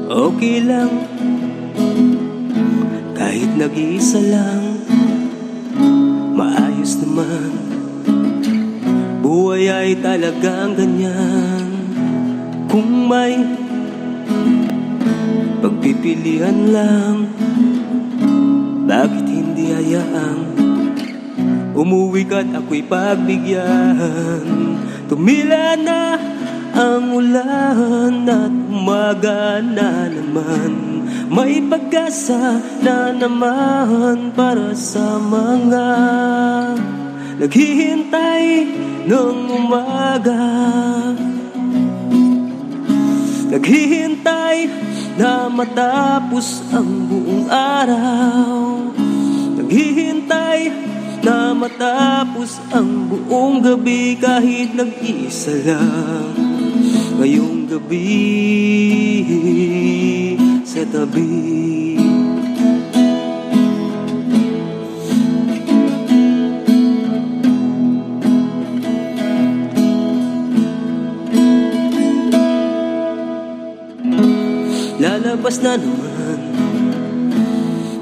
Okay lang, kahit nag-iisa lang, maayos naman. Buhay ay talagang ganyan. Kung may pagpipilian lang, bakit hindi hayaang umuwi ka't ako'y pagbigyan? Tumila na ang ulan at umaga na naman. May pag-asa na naman para sa mga naghihintay ng umaga. Naghihintay na matapos ang buong araw. Naghihintay na matapos ang buong gabi kahit nag-isa lang. Ngayong gabi sa tabi. Lalabas na naman,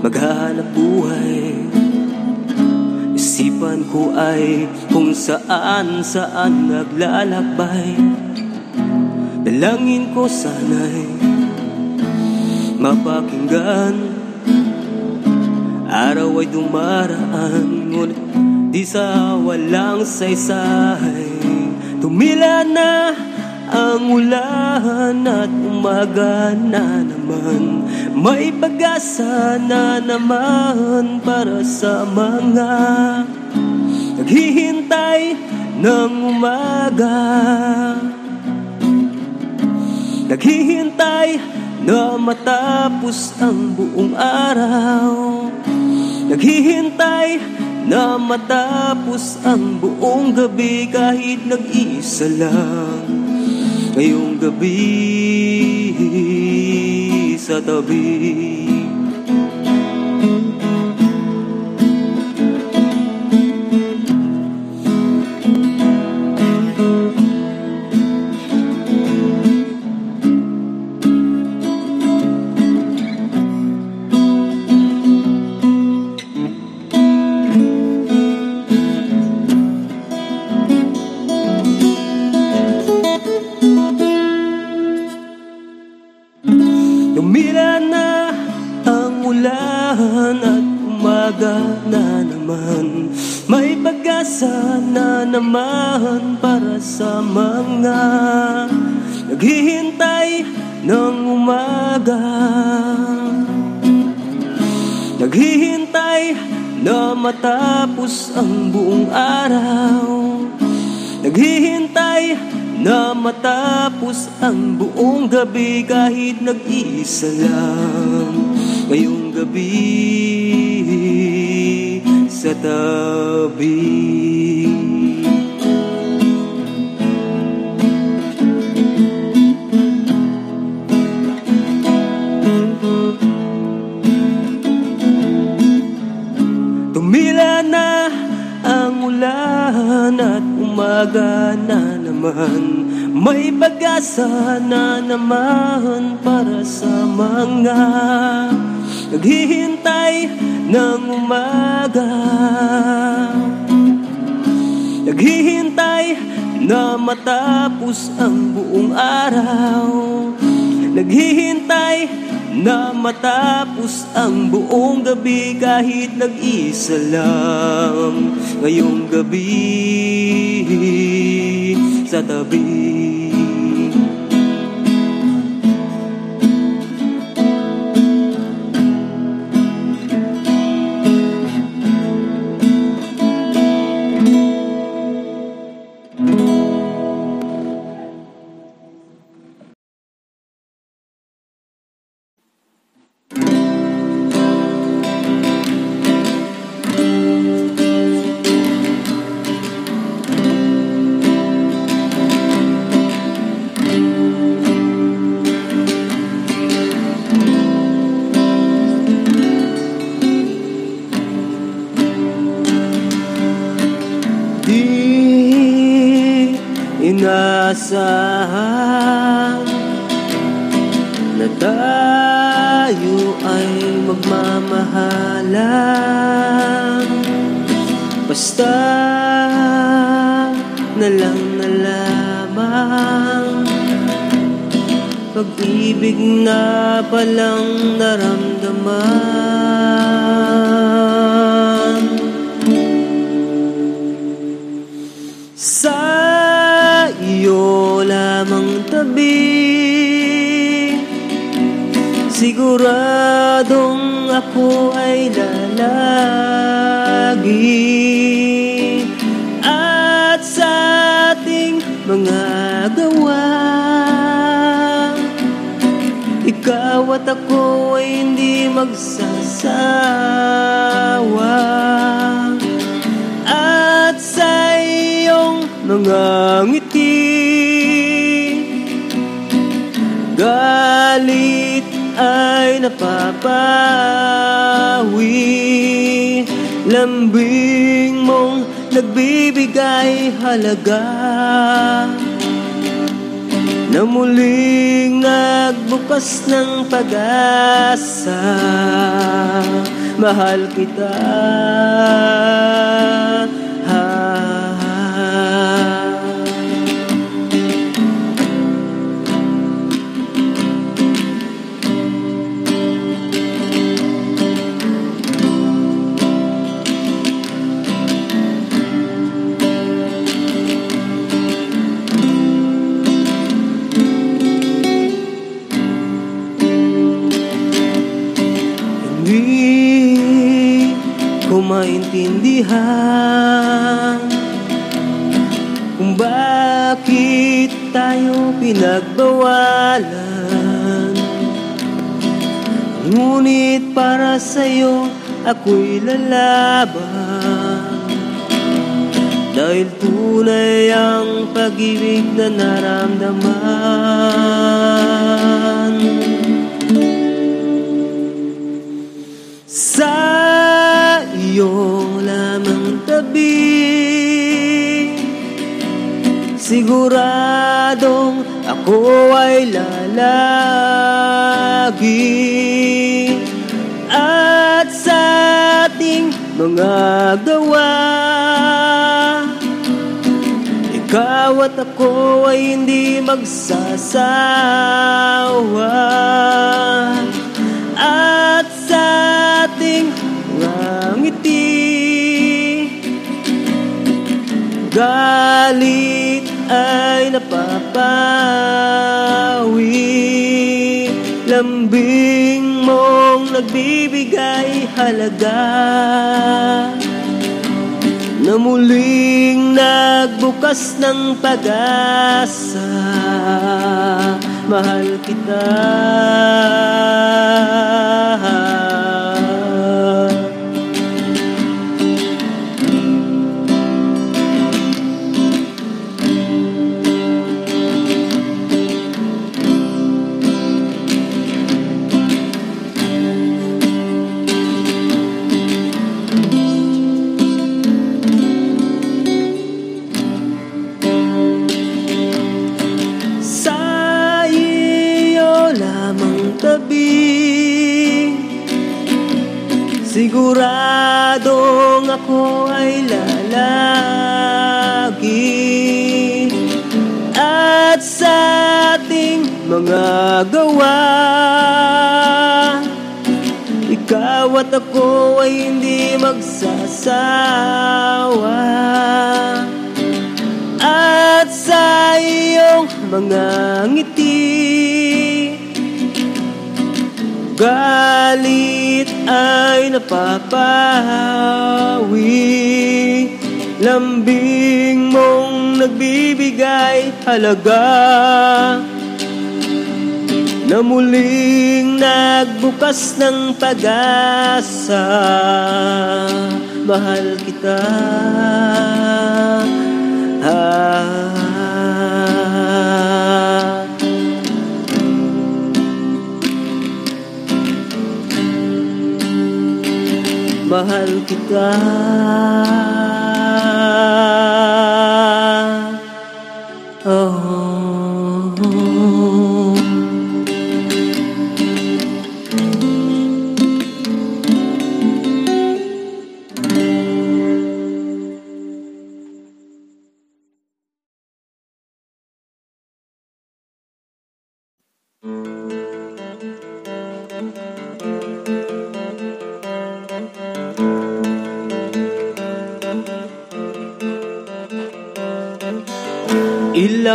maghahanap buhay. Isipan ko ay kung saan naglalakbay. Dalangin ko sana'y mapakinggan. Araw ay dumaraan, ngunit di sa walang saysay. Tumila na ang ulan at umaga na naman. May pag-asa na naman para sa mga naghihintay ng umaga. Naghihintay na matapos ang buong araw. Naghihintay na matapos ang buong gabi kahit nag-isa lang. Ngayong gabi sa tabi. Tumila na ang ulan at umaga na naman. May pag-asa na naman para sa mga naghihintay ng umaga. Naghihintay na matapos ang buong araw. Naghihintay na matapos ang buong gabi kahit nag-iisa lang. Ngayong gabi sa tabi. Tumila na ang ulan at umaga na naman. May pag-asa na naman para sa mga naghihintay ng umaga. Naghihintay na matapos ang buong araw. Naghihintay na matapos ang buong gabi kahit nag-isa lang. Ngayong gabi sa tabi. Inaasahan na tayo ay magmamahalan. Basta na lang na lamang, pag-ibig na palang naramdaman. Sa iyo lamang tabi, siguradong ako ay lalagi. At sa ating mga gawa, ikaw at ako ay hindi magsasawa. At sa iyong mga ngiti, galit ay napapawi. Lambing mong nagbibigay halaga, na muling nagbukas ng pag-asa. Mahal kita, Hindi ko maintindihan kung bakit tayo pinagbawalan. Ngunit para sa'yo ako'y lalaban, dahil tunay ang pag-ibig na naramdaman. Sa iyo lamang tabi, siguradong ako ay lalagi. At sa ating mga gawa, ikaw at ako ay hindi magsasawa. At sa ating mga ngiti, galit ay napapawi. Lambing mong nagbibigay halaga, na muling nagbukas ng pag-asa. Mahal kita, siguradong ako ay lalagi. At sa ating mga gawa, ikaw at ako ay hindi magsasawa. At sa iyong mga ngiti, galit ay napapawi. Lambing mong nagbibigay halaga, na muling nagbukas ng pag-asa. Mahal kita, mahal kita. Oh,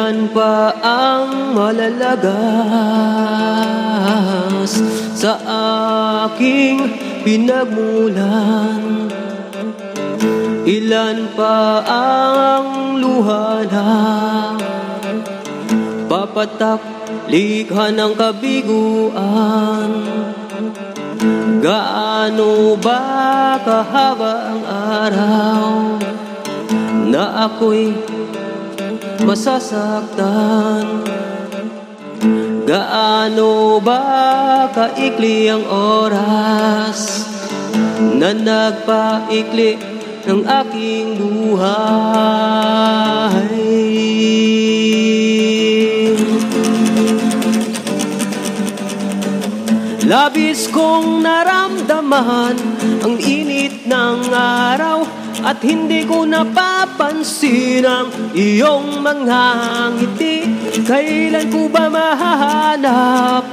Ilan pa ang malalagas sa aking pinagmulan? Ilan pa ang luha na papatak likha ng kabiguan? Gaano ba kahaba ang araw na ako'y masasaktan? Gaano ba kaikli ang oras na nagpaikli ng aking buhay? Labis kong naramdaman ang init ng araw at hindi ko napapansin ang iyong mga ngiti. Kailan ko ba mahahanap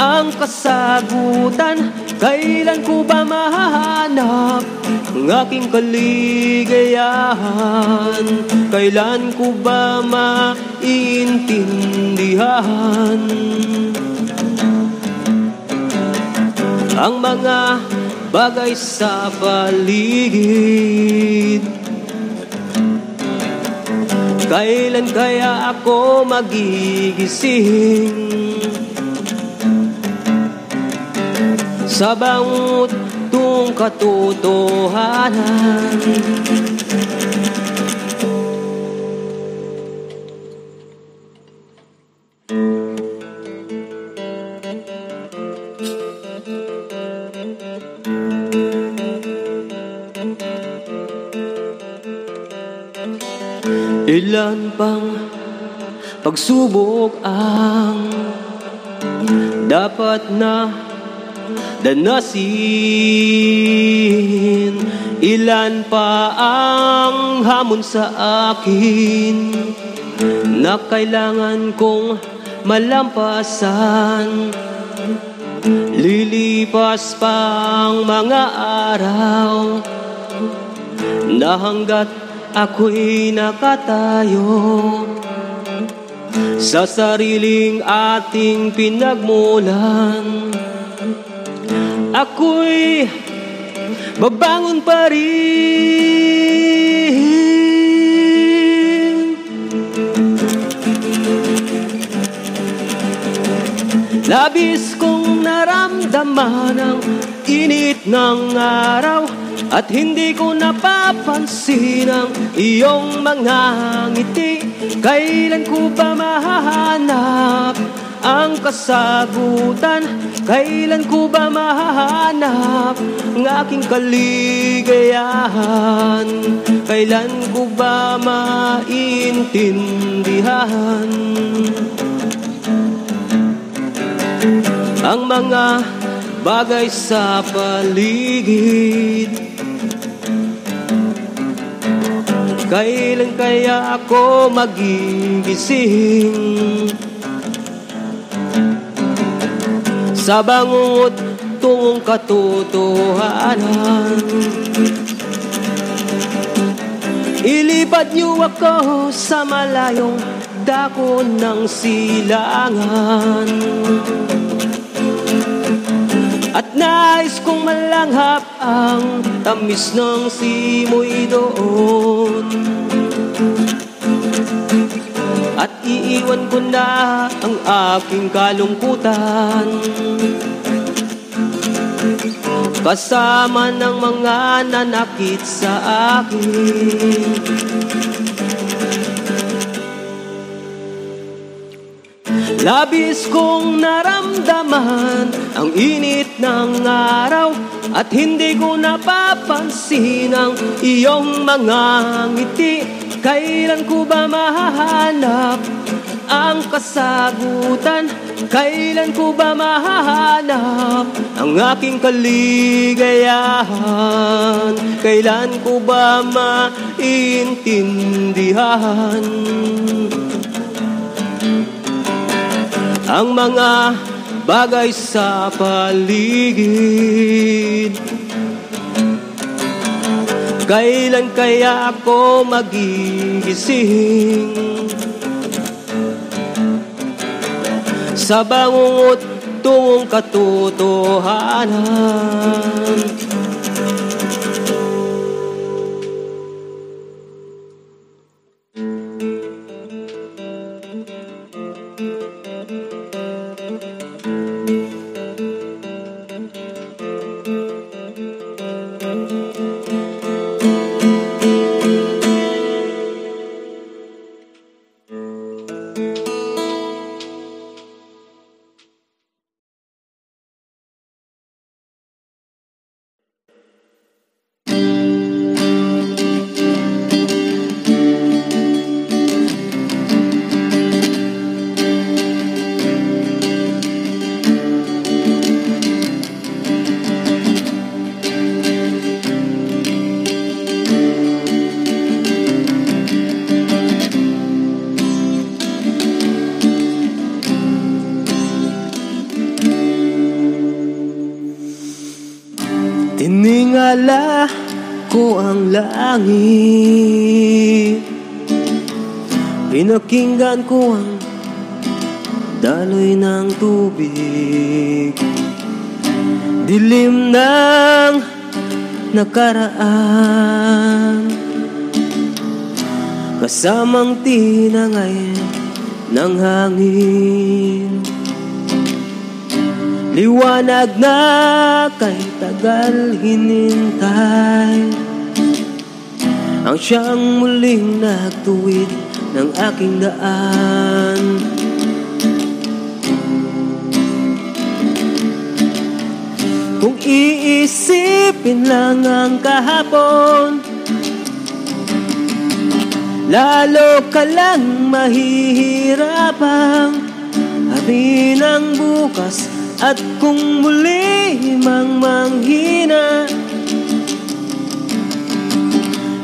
ang kasagutan? Kailan ko ba mahahanap ang aking kaligayahan? Kailan ko ba maintindihan ang mga bagay sa paligid? Kailan kaya ako magigising sa bangot tong katotohanan? Ilan pang pagsubok ang dapat na danasin? Ilan pa ang hamon sa akin na kailangan kong malampasan? Lilipas pang mga araw na hanggat ako'y nakatayo sa sariling ating pinagmulan, ako'y babangon pa rin. Labis kong naramdaman ang init ng araw at hindi ko napapansin ang iyong mga ngiti. Kailan ko ba mahahanap ang kasagutan? Kailan ko ba mahahanap ang aking kaligayahan? Kailan ko ba maintindihan ang mga bagay sa paligid? Kailan kaya ako magigising sa bangot tong katotohanan? Ilipad niyo ako sa malayong dako ng silangan, at nais kong malanghap ang tamis ng simoy doon, at iiwan ko na ang aking kalungkutan kasama ng mga nanakit sa akin. Labis kong naramdaman ang init ng araw at hindi ko napapansin ang iyong mga ngiti. Kailan ko ba mahahanap ang kasagutan? Kailan ko ba mahahanap ang aking kaligayahan? Kailan ko ba maintindihan ang mga bagay sa paligid? Kailan kaya ako magigising sa bangungot tungong katotohanan. Tiningala ko ang langit, pinakinggan ko ang daloy ng tubig, dilim ng nakaraan, kasamang tinangay ng hangin. Liwanag na kay tagal hinintay, ang siyang muling nagtuwid ng aking daan. Kung iisipin lang ang kahapon, lalo ka lang mahihirapang harapin ang bukas. At kung muli mang manghina,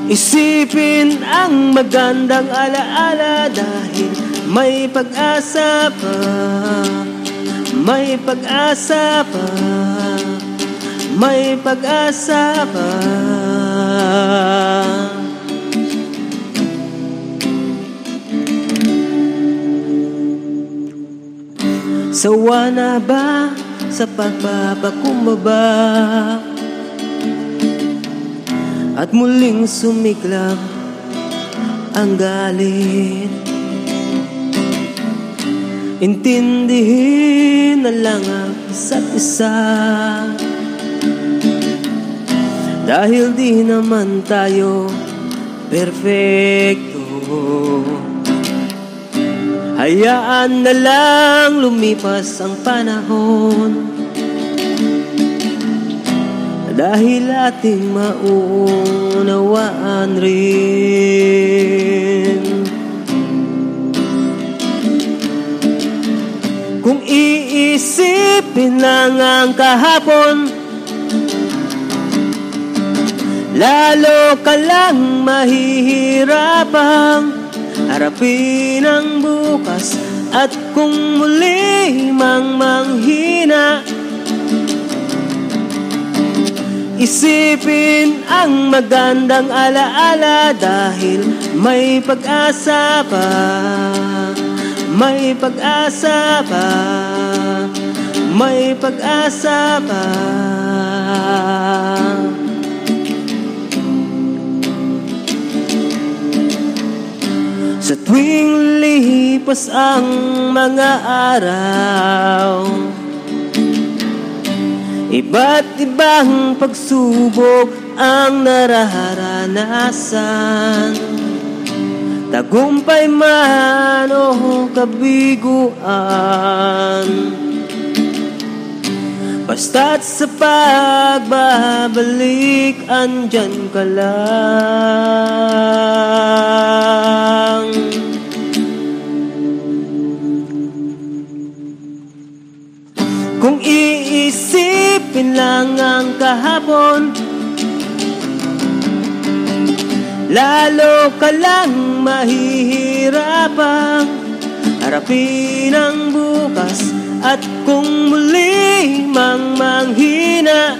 isipin ang magandang alaala, dahil may pag-asa pa, may pag-asa pa, may pag-asa pa. Sawa na ba sa pagpapakumbaba at muling sumiklab ang galit? Intindihin na lang ang isa't isa, dahil di naman tayo perfecto. Hayaan na lang lumipas ang panahon, dahil ating mauunawaan rin. Kung iisipin lang ang kahapon, lalo ka lang mahihirapang harapin ang bukas. At kung muli mang manghina, isipin ang magandang alaala, dahil may pag-asa pa, may pag-asa pa, may pag-asa pa. Sa tuwing lipas ang mga araw, iba't ibang pagsubok ang nararanasan, tagumpay man o kabiguan. Basta't sa pagbabalik, andyan ka lang. Kung iisipin lang ang kahapon, lalo ka lang mahihirapang harapin ang bukas. At kung muli mang manghina,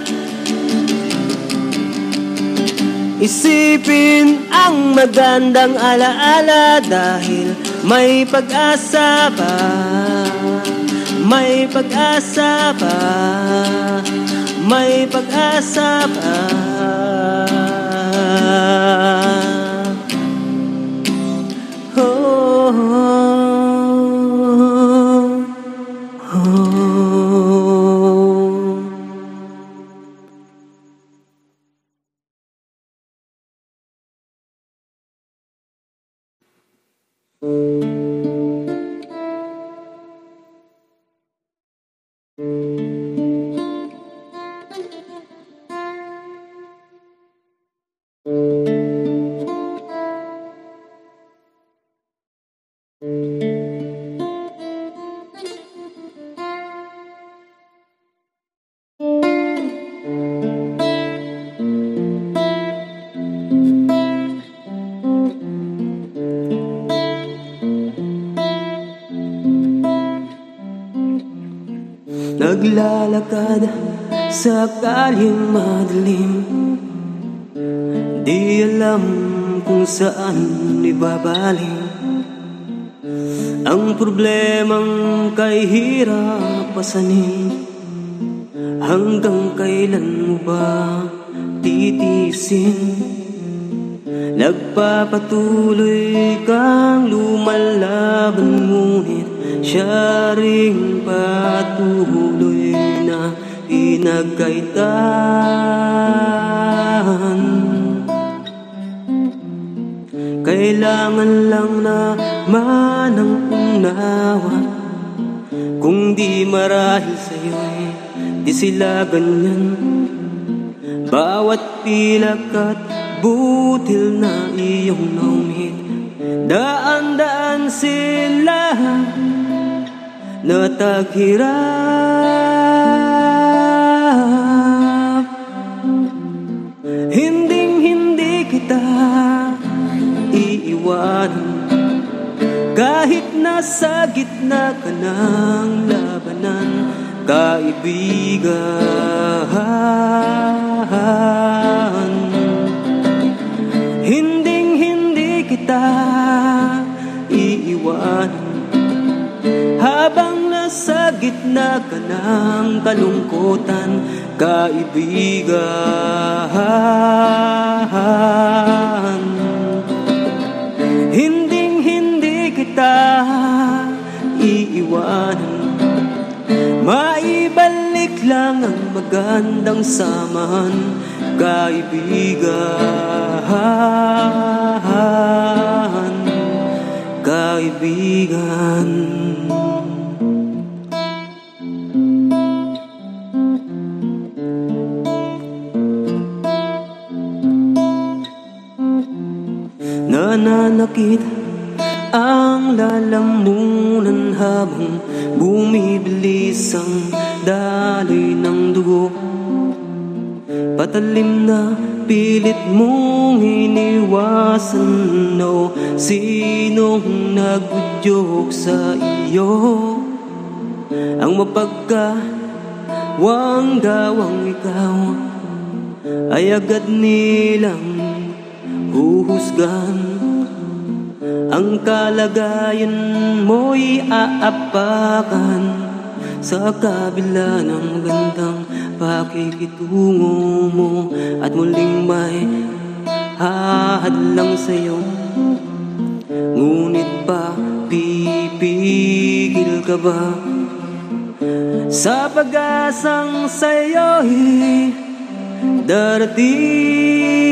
isipin ang magandang alaala, dahil may pag-asa pa, May pag-asa pa, may pag-asa pa. Oh, oh, oh. Naglalakad sa kalyeng madilim, di alam kung saan ibabaling. Ang problemang kay hirap pasanin, hanggang kailan mo ba titiisin? Nagpapatuloy kang lumalaban, ngunit siya ring patuloy na pinagkaitan. Kailangan lang naman ng unawa, kung di marahil sa'yo'y di sila ganyan. Bawat pilak at butil na iyong naumit, daan-daan sila na taghirap. Hinding-hindi kita iiwanan, kahit nasa gitna ka ng labanan, kaibigan. Hinding-hindi kita iiwanan, habang nasa gitna ka ng kalungkutan, kaibigan. Hinding-hindi kita iiwanan, maibalik lang ang magandang samahan, kaibigan. Kaibigan. Nananakit ang lalamunan habang bumibilis ang daloy ng dugo. Patalim na pilit mong iniwasan, no? Sinong nagudyok sa iyo? Ang mapagkawang-gawang ikaw ay agad nilang huhusgan. Ang kalagayan mo'y aapakan sa kabila ng gandang pakikitungo mo, at muling may hahadlang sa'yo. Ngunit pa pipigil ka ba sa pag-asang sa'yo'y darating?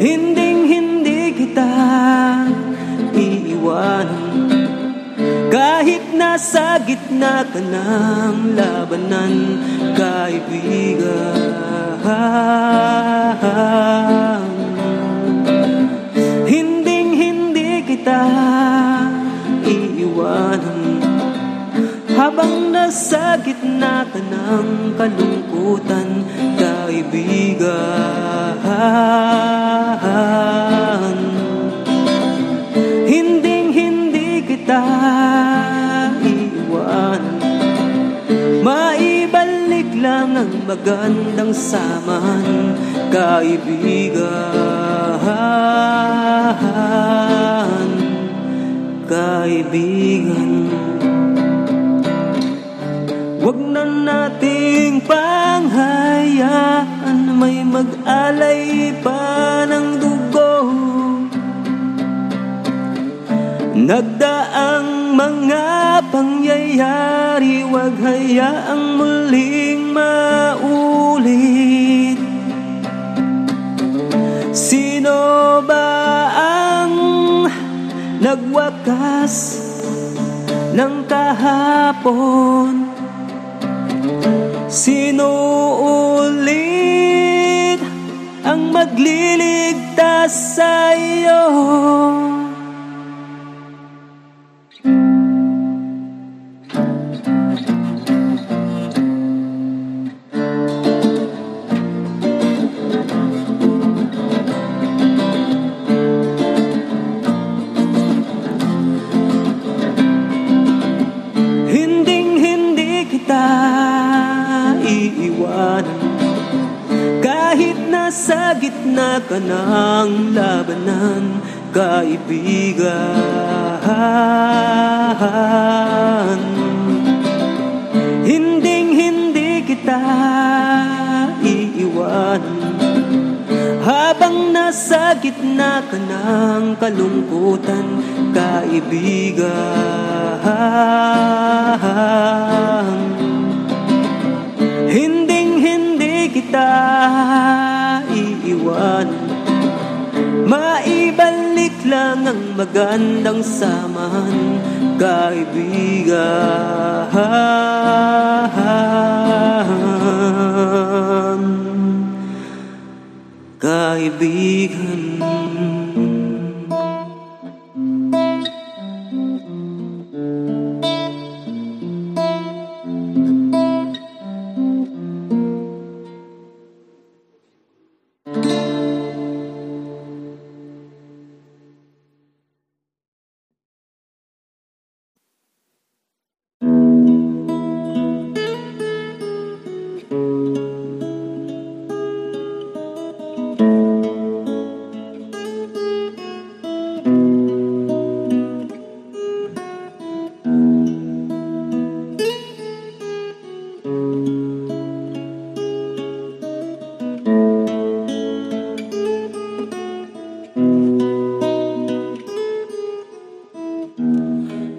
Hinding-hindi kita iiwanan, kahit nasa gitna ka ng labanan, kaibigan. Hinding-hindi kita iiwanan, habang nasa gitna ka ng kalungkutan, kaibigan. Hinding-hindi kita iiwanan, maibalik lang ang magandang samahan, kaibigan. kaibigan. Huwag na nating panghayaan na may mag-alay pa ng dugo. Nagdaang mga pangyayari, huwag hayaang muling maulit. Sino ba ang nagwakas ng kahapon? Sino ulit ang magliligtas sa iyo? Hinding-hindi kita iiwanan kahit nasa gitna ka ng labanan, kaibigan. Hinding-hindi kita iiwanan habang nasa gitna ka ng kalungkutan, kaibigan. Hinding-hindi kita iiwanan, maibalik lang ang magandang samahan, kaibigan. Kaibigan.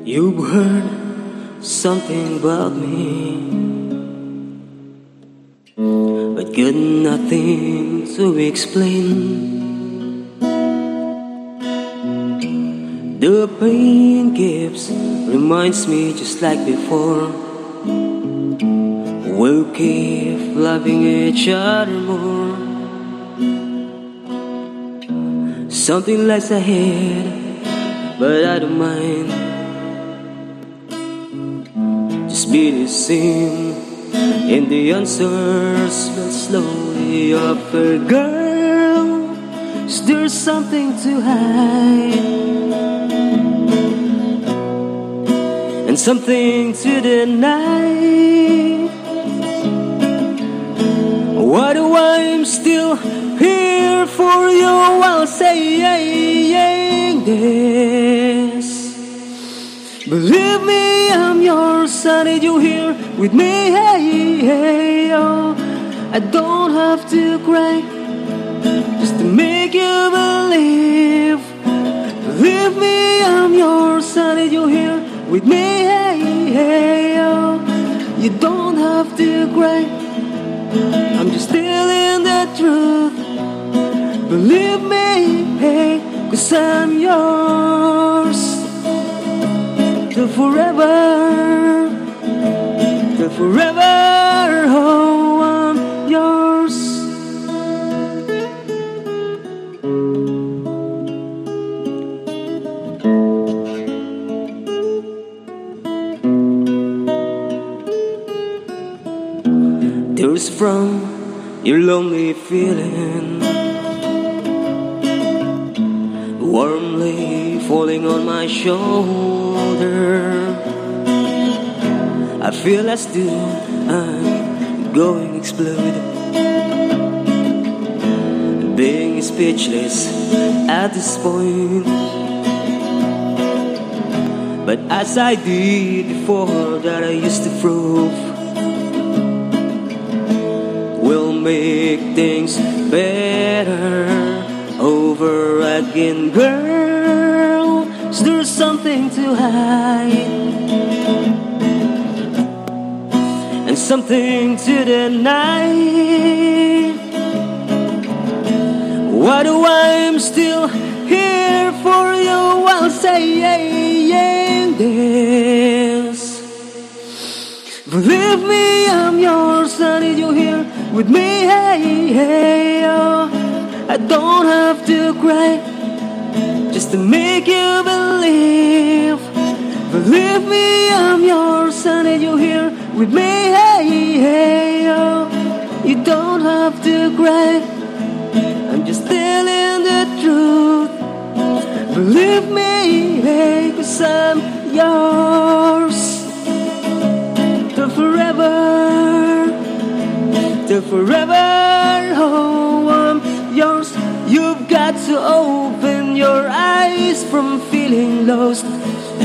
You've heard something about me, but got nothing to explain. The pain keeps reminds me just like before. We'll keep loving each other more. Something lies ahead, but I don't mind. Just be the same, and the answers will slowly offer. Girl, is there something to hide, and something to deny? Why do I'm still here for you while saying this? Believe me, I'm yours. I need you here with me. Hey, oh. I don't have to cry just to make you believe. Believe me, I'm yours. I need you here with me. Hey, oh. You don't have to cry. I'm just telling the truth. Believe me, hey, 'cause I'm yours. Till forever, till forever, oh, I'm yours. Tears from your lonely feeling, warmly falling on my shoulder. I feel as though I'm going to explode, being speechless at this point. But as I did before, that I used to prove, we'll make things better over again, girl. Is there something to hide and something to deny? Why do I'm still here for you while saying this? Believe me, I'm yours. I need you here with me. Hey, hey, oh. I don't have to cry just to make you believe. Believe me, I'm yours. I need you here with me. Hey, hey, oh. You don't have to cry. I'm just telling the truth. Believe me, hey, 'cause I'm yours. Till forever, till forever, oh, I'm yours. You've got to open your eyes from feeling lost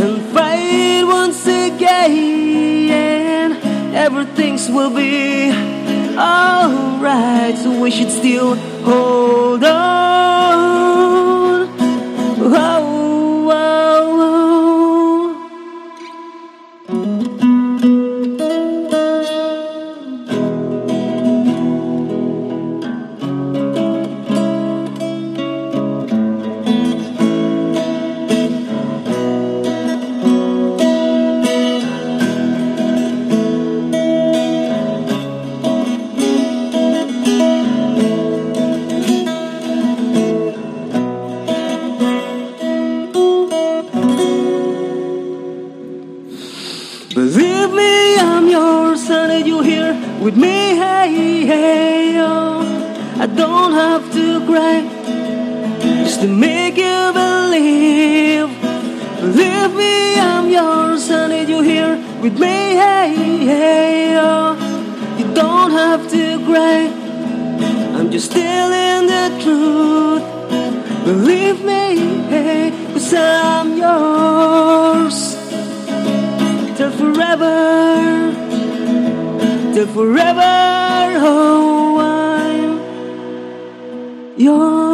and fight once again. Everything will be alright, so we should still hold on. Oh, oh, believe me, I'm yours. I need you here with me. Hey, hey, oh. I don't have to cry just to make you believe. Believe me, I'm yours. I need you here with me. Hey, hey, oh. You don't have to cry. I'm just telling the truth. Believe me, hey, 'cause I'm yours. Till forever, till forever, oh, I'm yours.